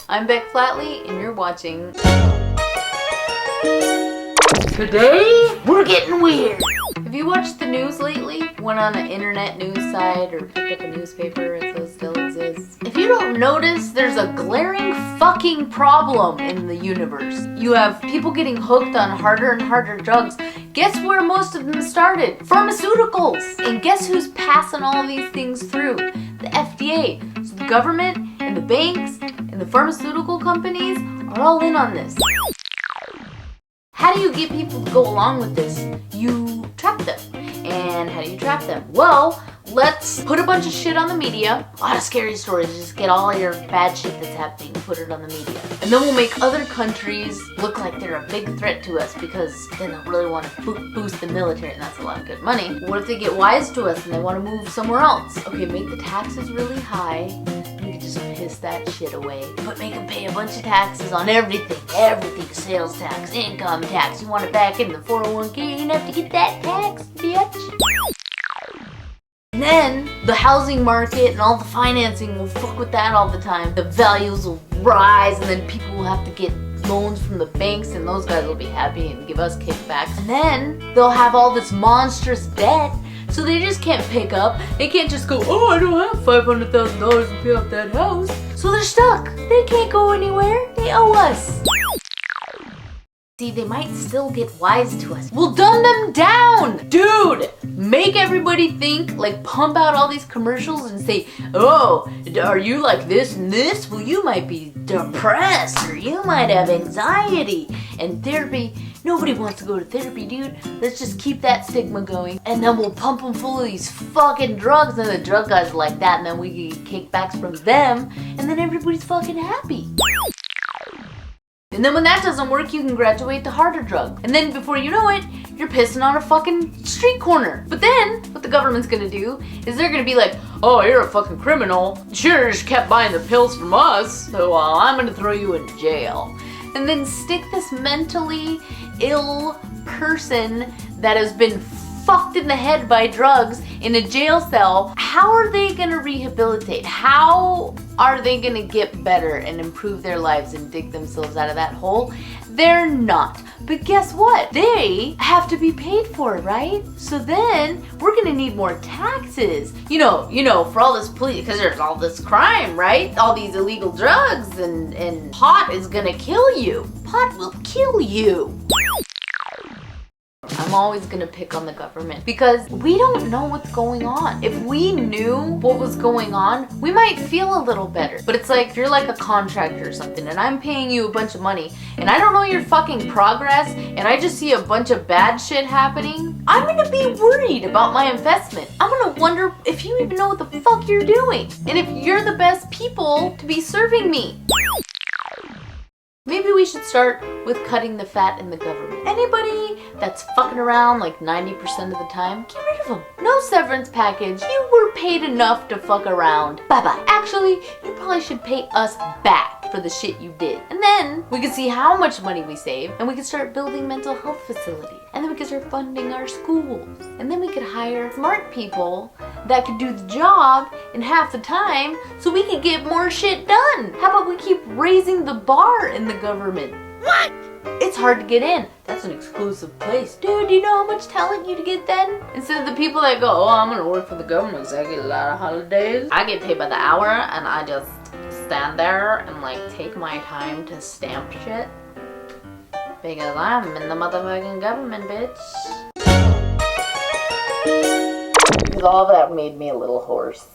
I'm Beck Flatly, and you're watching. Today, we're getting weird. Have you watched the news lately? Went on an internet news site or picked up a newspaper if those still exist? If you don't notice, there's a glaring fucking problem in the universe. You have people getting hooked on harder and harder drugs. Guess where most of them started? Pharmaceuticals. And guess who's passing all these things through? The FDA. So the government and the banks and the pharmaceutical companies are all in on this. How do you get people to go along with this? You trap them. And how do you trap them? Well, let's put a bunch of shit on the media. A lot of scary stories. Just get all your bad shit that's happening, put it on the media. And then we'll make other countries look like they're a big threat to us because then they'll really want to boost the military, and that's a lot of good money. What if they get wise to us and they want to move somewhere else? Okay, make the taxes really high. You can just piss that shit away. But make them pay a bunch of taxes on everything. Everything. Sales tax, income tax. You want it back in the 401k, you have to get that tax, bitch. And then the housing market and all the financing will fuck with that all the time. The values will rise, and then people will have to get loans from the banks, and those guys will be happy and give us kickbacks. And then they'll have all this monstrous debt, so they just can't pick up. They can't just go, oh, I don't have $500,000 to pay off that house. So they're stuck. They can't go anywhere. They owe us. See, they might still get wise to us. We'll dumb them down! Dude! Make everybody think, like, pump out all these commercials and say, oh, are you like this and this? Well, you might be depressed, or you might have anxiety. And therapy, nobody wants to go to therapy, dude. Let's just keep that stigma going. And then we'll pump them full of these fucking drugs, and the drug guys are like that, and then we get kickbacks from them, and then everybody's fucking happy. And then when that doesn't work, you can graduate to harder drug. And then before you know it, you're pissing on a fucking street corner. But then, what the government's gonna do is they're gonna be like, oh, you're a fucking criminal. You sure just kept buying the pills from us, so I'm gonna throw you in jail. And then stick this mentally ill person that has been fucked in the head by drugs in a jail cell. How are they gonna rehabilitate? How are they gonna get better and improve their lives and dig themselves out of that hole? They're not. But guess what? They have to be paid for, right? So then we're gonna need more taxes. You know, for all this police, because there's all this crime, right? All these illegal drugs, and pot is gonna kill you. Pot will kill you. I'm always gonna pick on the government because we don't know what's going on. If we knew what was going on, we might feel a little better. But it's like, if you're like a contractor or something and I'm paying you a bunch of money and I don't know your fucking progress and I just see a bunch of bad shit happening, I'm gonna be worried about my investment. I'm gonna wonder if you even know what the fuck you're doing and if you're the best people to be serving me. Maybe we should start with cutting the fat in the government. Anybody that's fucking around like 90% of the time, get rid of them. No severance package. You were paid enough to fuck around. Bye-bye. Actually, you probably should pay us back for the shit you did. And then we can see how much money we save, and we can start building mental health facilities. And then we can start funding our schools. And then we could hire smart people that could do the job in half the time so we could get more shit done. How about we keep raising the bar in the government? What? It's hard to get in. That's an exclusive place. Dude, do you know how much talent you get then? Instead of the people that go, oh, I'm gonna work for the government because I get a lot of holidays. I get paid by the hour, and I just stand there and like take my time to stamp shit. Because I'm in the motherfucking government, bitch. Because all that made me a little hoarse.